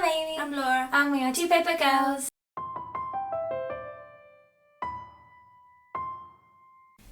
I'm Amy. I'm Laura. And we are Two Paper Girls.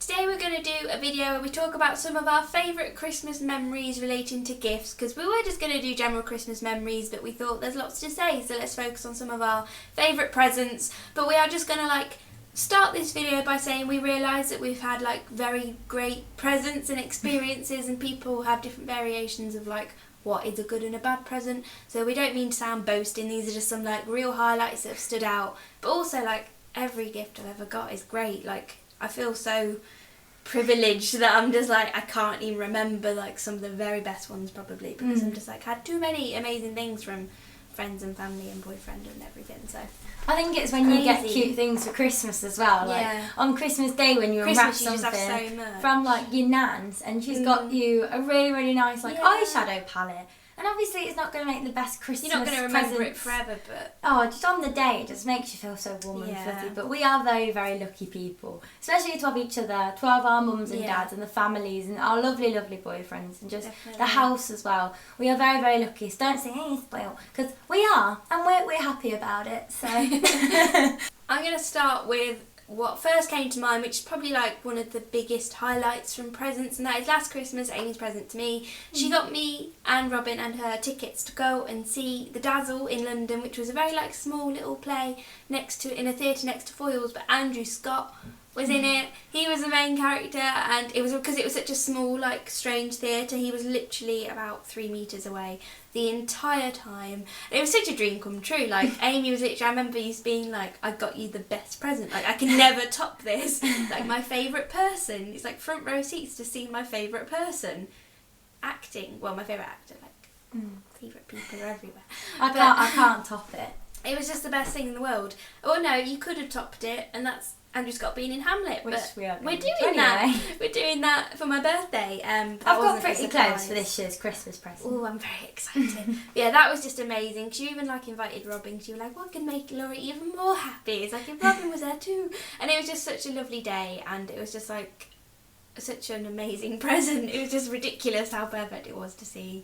Today we're going to do a video where we talk about some of our favourite Christmas memories relating to gifts, because we were just going to do general Christmas memories, but we thought there's lots to say, so let's focus on some of our favourite presents. But we are just going to start this video by saying we realise that we've had very great presents and experiences, and people have different variations of what is a good and a bad present. So we don't mean to sound boasting, these are just some real highlights that have stood out. But also every gift I've ever got is great. I feel so privileged that I'm just I can't even remember some of the very best ones probably, because I'm just had too many amazing things from friends and family and boyfriend and everything. So I think it's when you get cute things for Christmas as well. On Christmas Day when you unwrap something from your nan's, and she's got you a really, really nice eyeshadow palette. And obviously it's not going to make the best Christmas You're not going to remember presents it forever, but... Oh, just on the day it just makes you feel so warm and fuzzy. But we are very, very lucky people. Especially to have each other, to have our mums and dads and the families and our lovely, lovely boyfriends and just the house as well. We are very, very lucky. So don't say, hey, spoiled. Because we are, and we're happy about it. So I'm going to start with what first came to mind, which is probably one of the biggest highlights from presents, and that is last Christmas, Amy's present to me. She got me and Robin and her tickets to go and see The Dazzle in London, which was a very small little play in a theatre next to Foyles, but Andrew Scott was in it. He was the main character, and it was because it was such a small strange theatre. He was literally about 3 metres away the entire time. It was such a dream come true. Amy was literally, I remember you being I got you the best present, I can never top this. My favourite person, it's front row seats to see my favourite person acting. Well, my favourite actor, favourite people are everywhere. I can't top it. It was just the best thing in the world. Oh no, you could have topped it, and that's Andrew Scott being in Hamlet. Which but we're doing that. We're doing that for my birthday. I've got pretty close for this year's Christmas present. Oh, I'm very excited. Yeah, that was just amazing. She even invited Robin. She was what can make Laura even more happy? It's if Robin was there too. And it was just such a lovely day, and it was just such an amazing present. It was just ridiculous how perfect it was to see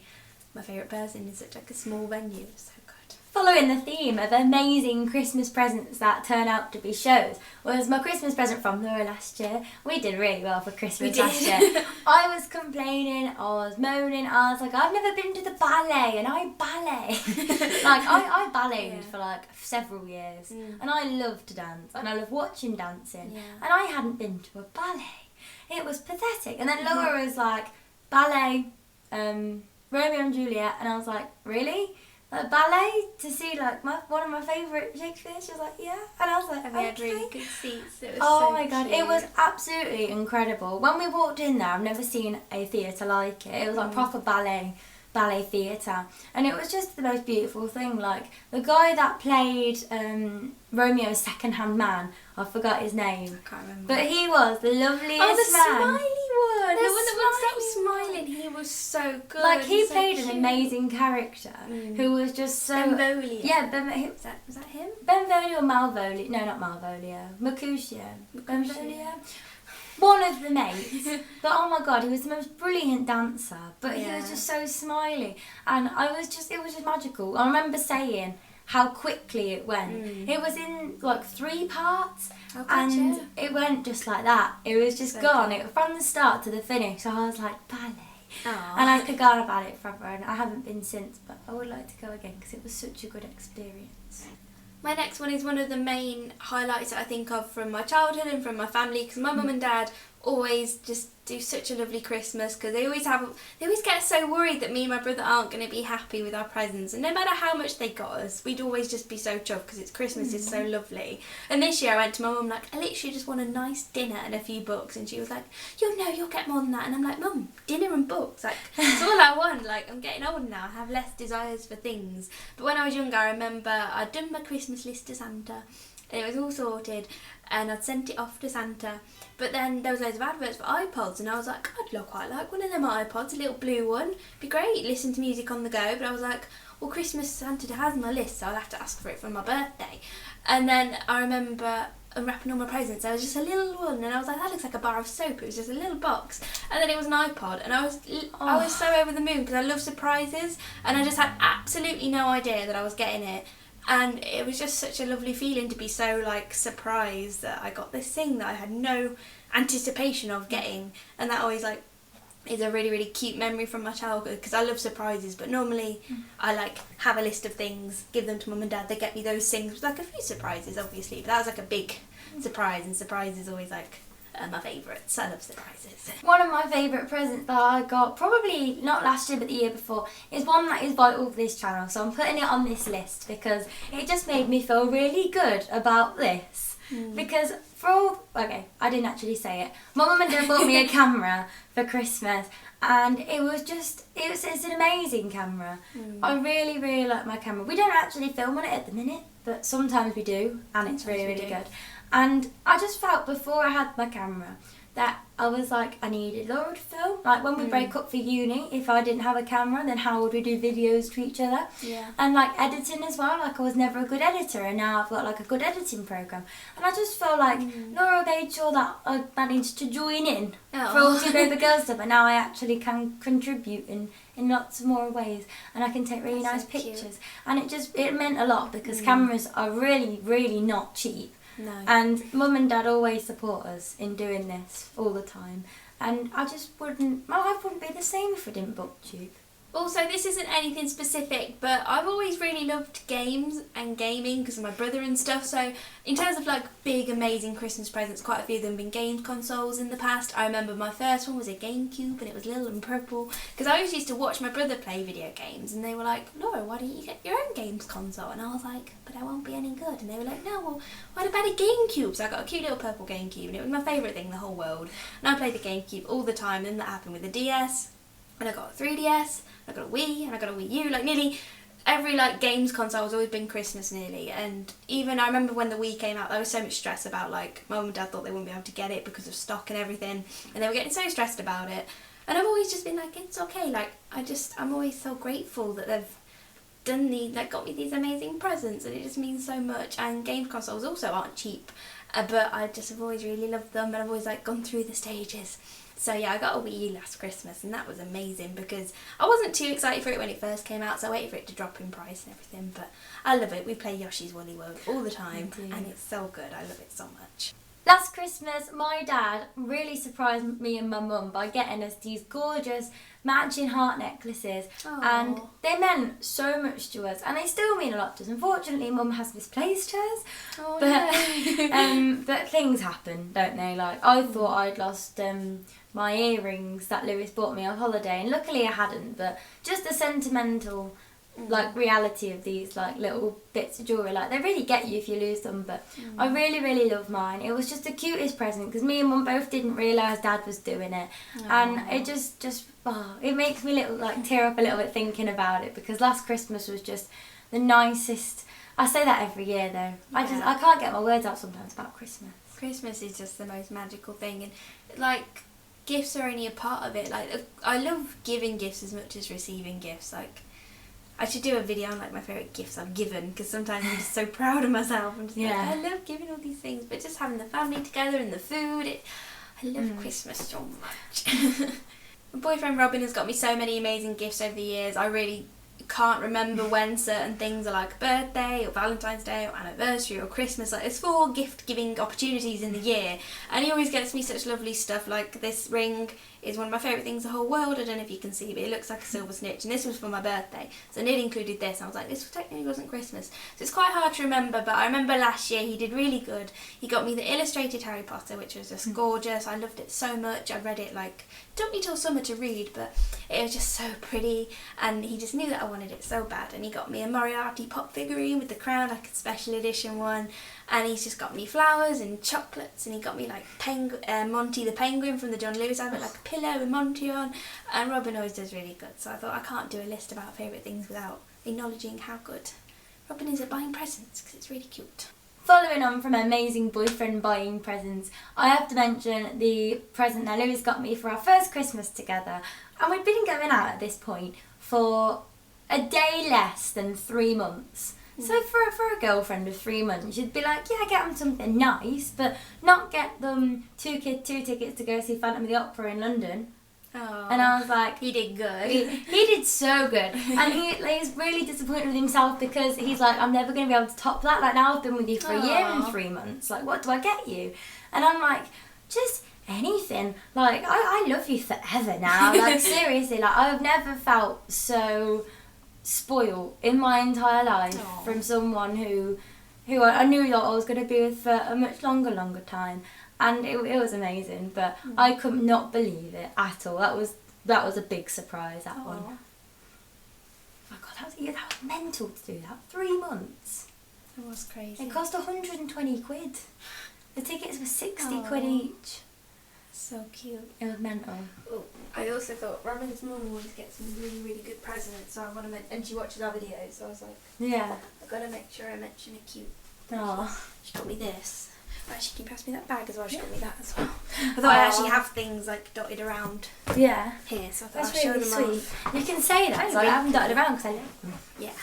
my favourite person in such a small venue. It was so good. Following the theme of amazing Christmas presents that turn out to be shows was my Christmas present from Laura last year. We did really well for Christmas last year. I was complaining, I was moaning, I was I've never been to the ballet, and I ballet. I balleted for several years, and I love to dance, and I love watching dancing, and I hadn't been to a ballet. It was pathetic. And then Laura was ballet, Romeo and Juliet, and I was really? Ballet to see one of my favourite Shakespeare. She was yeah, and I was and we had really good seats. It was oh my god, it was absolutely incredible. When we walked in there, I've never seen a theatre like it. It was proper ballet theatre, and it was just the most beautiful thing. The guy that played Romeo's second-hand man, I forgot his name. I can't remember. But he was the loveliest man. Oh, the smiley one. The one that wouldn't stop smiling. He was so good. He played an amazing character who was just so... Benvolio. Yeah, was that him? Benvolio or Malvolio? No, not Malvolio. Mercutio. Benvolio. One of the mates. But oh my god, he was the most brilliant dancer. But he was just so smiley. And it was just magical. I remember saying how quickly it went. It was in 3 parts, and it went just like that. It was just so gone. It from the start to the finish. So I was ballet. Aww. And I could go on about it forever, and I haven't been since, but I would like to go again because it was such a good experience. My next one is one of the main highlights that I think of from my childhood and from my family, because my mum and dad always just do such a lovely Christmas, because they always get so worried that me and my brother aren't going to be happy with our presents, and no matter how much they got us, we'd always just be so chuffed because it's Christmas. It's so lovely. And this year I went to my mum I literally just want a nice dinner and a few books, and she was you'll get more than that. And I'm Mum, dinner and books, it's all I want. I'm getting old now, I have less desires for things. But when I was younger, I remember I'd done my Christmas list to Santa, and it was all sorted, and I'd sent it off to Santa. But then there was loads of adverts for iPods, and I was I'd quite like one of them iPods, a little blue one. Be great, listen to music on the go. But I was Christmas Santa has my list, so I'll have to ask for it for my birthday. And then I remember unwrapping all my presents, there was just a little one, and I was like, that looks like a bar of soap. It was just a little box, and then it was an iPod, and I was so over the moon because I love surprises, and I just had absolutely no idea that I was getting it. And it was just such a lovely feeling to be so like surprised that I got this thing that I had no anticipation of getting, and that always like is a really, really cute memory from my childhood because I love surprises, but normally I like have a list of things, give them to mum and dad, they get me those things, with like a few surprises obviously, but that was like a big surprise, and surprise is always like my favourites. I love surprises. One of my favourite presents that I got, probably not last year but the year before, is one that is vital for this channel, so I'm putting it on this list because it just made me feel really good about this. Because I didn't actually say it. My mum and dad bought me a camera for Christmas, and it's an amazing camera. I really, really like my camera. We don't actually film on it at the minute, but sometimes we do, and it's really, really good. And I just felt before I had my camera that I was like, I needed Laura to film. Like when we break up for uni, if I didn't have a camera, then how would we do videos to each other? Yeah. And like editing as well, like I was never a good editor, and now I've got like a good editing program. And I just felt like Laura made sure that I managed to join in for all TwoPaperGirls stuff, and now I actually can contribute in lots more ways, and I can take really nice pictures. Cute. And it meant a lot because cameras are really, really not cheap. No. And mum and dad always support us in doing this all the time. And my life wouldn't be the same if we didn't book Tube. Also, this isn't anything specific, but I've always really loved games and gaming because of my brother and stuff. So in terms of like big, amazing Christmas presents, quite a few of them have been game consoles in the past. I remember my first one was a GameCube, and it was little and purple. Because I always used to watch my brother play video games, and they were like, Laura, why don't you get your own games console? And I was like, but I won't be any good. And they were like, no, well, what about a GameCube? So I got a cute little purple GameCube, and it was my favourite thing in the whole world. And I played the GameCube all the time, and then that happened with the DS, and I got a 3DS, I got a Wii, and I got a Wii U. Like nearly every like games console has always been Christmas nearly. And even I remember when the Wii came out, there was so much stress about like mum and dad thought they wouldn't be able to get it because of stock and everything, and they were getting so stressed about it. And I've always just been like, it's okay. Like I'm always so grateful that they've got me these amazing presents, and it just means so much. And games consoles also aren't cheap, but I just have always really loved them, and I've always like gone through the stages. So yeah, I got a Wii U last Christmas, and that was amazing because I wasn't too excited for it when it first came out, so I waited for it to drop in price and everything, but I love it. We play Yoshi's Woolly World all the time, and it's so good. I love it so much. Last Christmas, my dad really surprised me and my mum by getting us these gorgeous matching heart necklaces. Aww. And they meant so much to us, and they still mean a lot to us. Unfortunately, mum has misplaced hers, but things happen, don't they? Like I thought I'd lost my earrings that Lewis bought me on holiday, and luckily I hadn't, but just the sentimental like reality of these like little bits of jewellery, like they really get you if you lose them, but I really, really love mine. It was just the cutest present because me and mum both didn't realise dad was doing it. And it just it makes me tear up a little bit thinking about it, because last Christmas was just the nicest. I say that every year though. I can't get my words out sometimes about Christmas. Christmas is just the most magical thing, and like gifts are only a part of it. Like I love giving gifts as much as receiving gifts. Like I should do a video on like my favourite gifts I've given, because sometimes I'm just so proud of myself. I'm just like, I love giving all these things, but just having the family together and the food, I love Christmas so much. My boyfriend Robin has got me so many amazing gifts over the years. I really can't remember when certain things are, like birthday or Valentine's Day or anniversary or Christmas. Like there's 4 gift giving opportunities in the year, and he always gets me such lovely stuff. Like this ring is one of my favourite things in the whole world. I don't know if you can see, but it looks like a silver snitch, and this was for my birthday, so Neil included this. I was like, this technically wasn't Christmas, so it's quite hard to remember, but I remember last year he did really good. He got me the illustrated Harry Potter, which was just gorgeous. I loved it so much. I read it, like, it took me till summer to read, but it was just so pretty, and he just knew that I wanted it so bad. And he got me a Moriarty pop figurine with the crown, like a special edition one, and he's just got me flowers and chocolates, and he got me like Monty the penguin from the John Lewis advert, like a pillow with Monty on. And Robin always does really good, so I thought I can't do a list about favourite things without acknowledging how good Robin is at buying presents, because it's really cute. Following on from amazing boyfriend buying presents, I have to mention the present that Lewis got me for our first Christmas together. And we'd been going out at this point for a day less than 3 months. So for a girlfriend of 3 months, you'd be like, yeah, get them something nice, but not get them two tickets to go see Phantom of the Opera in London. Oh, and I was like, he did good. He did so good, and he's really disappointed with himself because he's like, I'm never going to be able to top that. Like, now I've been with you for a year and 3 months. Like, what do I get you? And I'm like, just anything. Like, I love you forever now. Like, seriously, like, I've never felt so spoiled in my entire life from someone who I knew that I was going to be with for a much longer time, and it was amazing. But I could not believe it at all. That was a big surprise. That one. Oh my God, that was mental to do that. 3 months. It was crazy. It cost 120 quid. The tickets were 60 quid each. So cute. It was mental. Oh, I also thought Robyns Mom always gets some really good presents, so I want to and she watches our videos, so I was like, yeah, I've got to make sure I mention a cute. Oh, she got me this. Actually, can you pass me that bag as well? She got me that as well. I thought I actually have things like dotted around. Yeah. Here, so I thought that's I'll really show them sweet. off. You can say that, so I haven't dotted around because I love them. Yeah.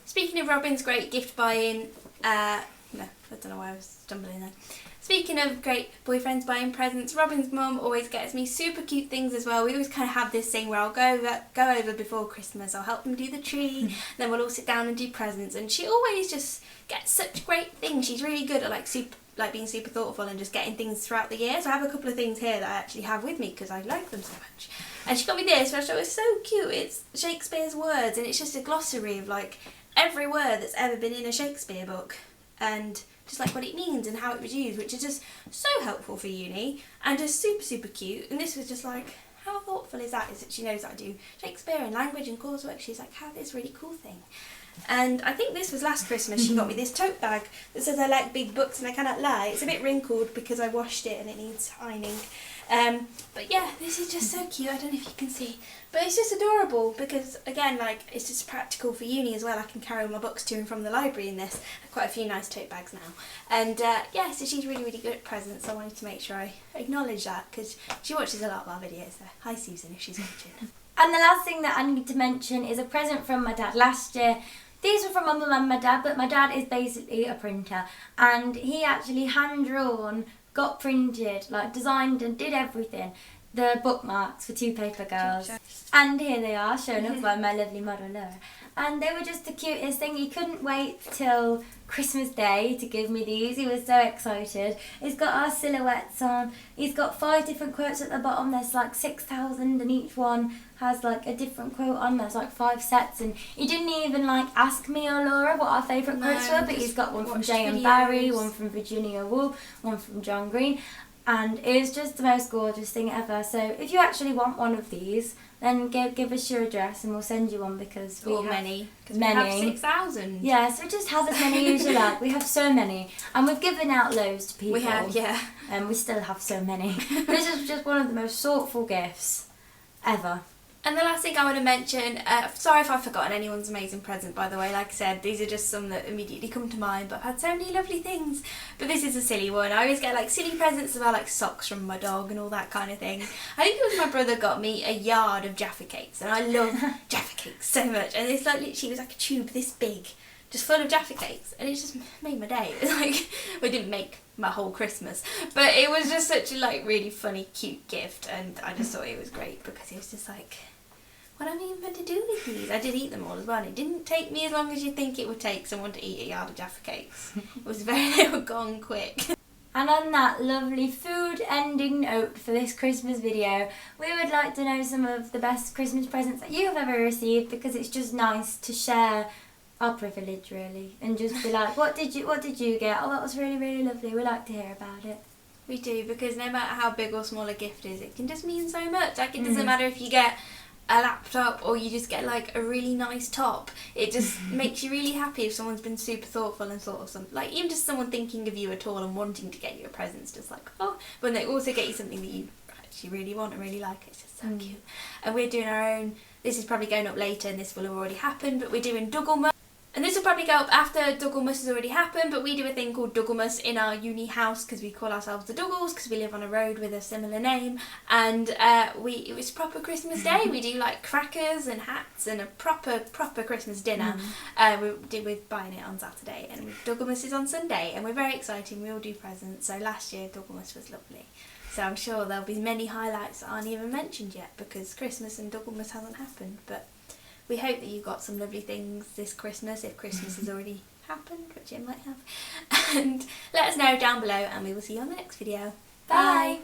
Speaking of Robyn's great gift buying, no, I don't know why I was stumbling there. Speaking of great boyfriends buying presents, Robyns Mom always gets me super cute things as well. We always kind of have this thing where I'll go over before Christmas, I'll help them do the tree, then we'll all sit down and do presents, and she always just gets such great things. She's really good at being super thoughtful and just getting things throughout the year. So I have a couple of things here that I actually have with me because I like them so much. And she got me this, which I thought was so cute. It's Shakespeare's words, and it's just a glossary of like every word that's ever been in a Shakespeare book, and just like what it means and how it was used, which is just so helpful for uni and just super cute. And this was just like, how thoughtful is that? Is that she knows that I do Shakespeare and language and coursework. She's like, have this really cool thing. And I think this was last Christmas. She got me this tote bag that says I like big books and I cannot lie. It's a bit wrinkled because I washed it and it needs ironing. But yeah, this is just so cute. I don't know if you can see, but it's just adorable because, again, like, it's just practical for uni as well. I can carry all my books to and from the library in this. I have quite a few nice tote bags now. And yeah, so she's really good at presents. So I wanted to make sure I acknowledge that because she watches a lot of our videos there. Hi Susan, if she's watching. And the last thing that I need to mention is a present from my dad last year. These were from my mum and my dad, but my dad is basically a printer, and he actually hand-drawn, got printed, like designed and did everything, the bookmarks for TwoPaperGirls. And here they are, shown up by my lovely model Laura. And they were just the cutest thing. He couldn't wait till Christmas Day to give me these. He was so excited. He's got our silhouettes on. He's got 5 different quotes at the bottom. There's like 6,000 and each one has like a different quote on. There's like 5 sets, and he didn't even like ask me or Laura what our favourite quotes were, but he's got one from J.M. Barrie, one from Virginia Woolf, one from John Green. And it was just the most gorgeous thing ever. So if you actually want one of these, then give us your address and we'll send you one because we have many. We have 6,000. Yeah, so just have as many as you like. We have so many. And we've given out loads to people. We have, yeah. And we still have so many. This is just one of the most thoughtful gifts ever. And the last thing I want to mention, sorry if I've forgotten anyone's amazing present, by the way. Like I said, these are just some that immediately come to mind, but I've had so many lovely things. But this is a silly one. I always get like silly presents about like socks from my dog and all that kind of thing. I think it was my brother got me a yard of Jaffa cakes, and I love Jaffa cakes so much. And it's like literally, it was like a tube this big, just full of Jaffa cakes, and it just made my day. It was like, we didn't make my whole Christmas, but it was just such a like really funny, cute gift, and I just thought it was great because it was just like, what am I even meant to do with these? I did eat them all as well, and it didn't take me as long as you'd think it would take someone to eat a yard of Jaffa cakes. It was they were gone quick. And on that lovely food ending note for this Christmas video, we would like to know some of the best Christmas presents that you have ever received, because it's just nice to share our privilege really, and just be like, what did you get? Oh, that was really lovely. We like to hear about it. We do, because no matter how big or small a gift is, it can just mean so much. Like, it doesn't matter if you get a laptop or you just get like a really nice top. It just makes you really happy if someone's been super thoughtful and thought of something, like even just someone thinking of you at all and wanting to get you a present. It's just like, oh, when they also get you something that you actually really want and really like. It's just so cute. And we're doing our own, this is probably going up later and this will have already happened, but we're doing Dougal merch. And this will probably go up after Douglas has already happened, but we do a thing called Douglas in our uni house because we call ourselves the Dougals because we live on a road with a similar name, and it was proper Christmas Day. We do like crackers and hats and a proper Christmas dinner. We're buying it on Saturday, and Douglas is on Sunday, and we're very excited. We all do presents. So last year Douglas was lovely. So I'm sure there'll be many highlights that aren't even mentioned yet because Christmas and Douglas hasn't happened, but we hope that you got some lovely things this Christmas, if Christmas has already happened, which it might have. And let us know down below, and we will see you on the next video. Bye!